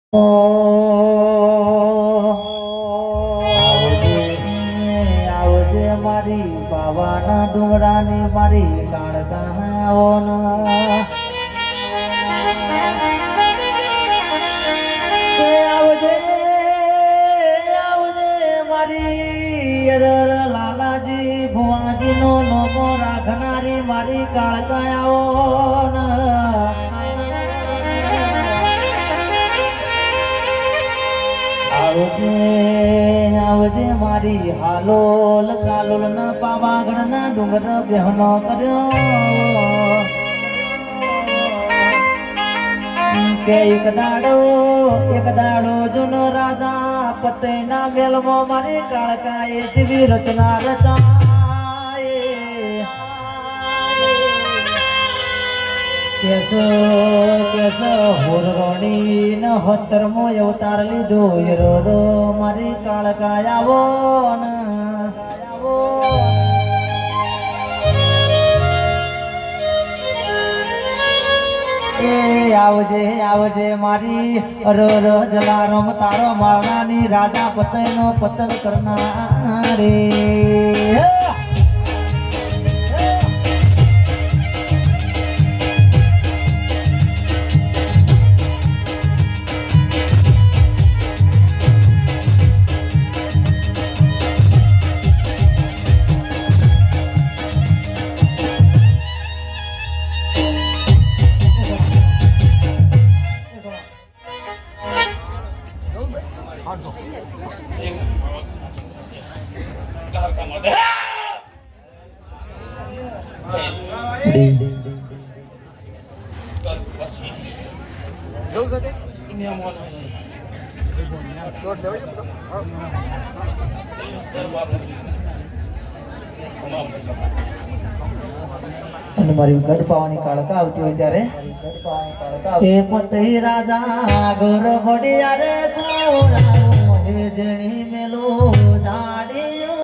આવજે મારી બાવાના ડુંગરાની મારી કાળકાઓન આવજે આવજે મારી લાલાજી ભુવાજી નો નોમો રાખનારી મારી કાળકાઓન આવજે મારી હાલોલ કાલોલ ના પાવાગઢ ના ડુંગર બેહનો કર્યો કે એક દાડો જૂનો રાજા પતેના મેલમાં મારી કાળકાએ જેવી રચના રચાય કેસ હોરણી ન હોતરમો અવતાર લીધો રો મારી કાળકા આવો આવજે મારી જલારામ તારો માળાની રાજા પતયનો પતન કરનારી અને મારી ગઢ પાવાની કાળકા આવતી હોય ત્યારે એ પતે રાજા ગોર બડિયા રે કોરાવો હે જણી મેલો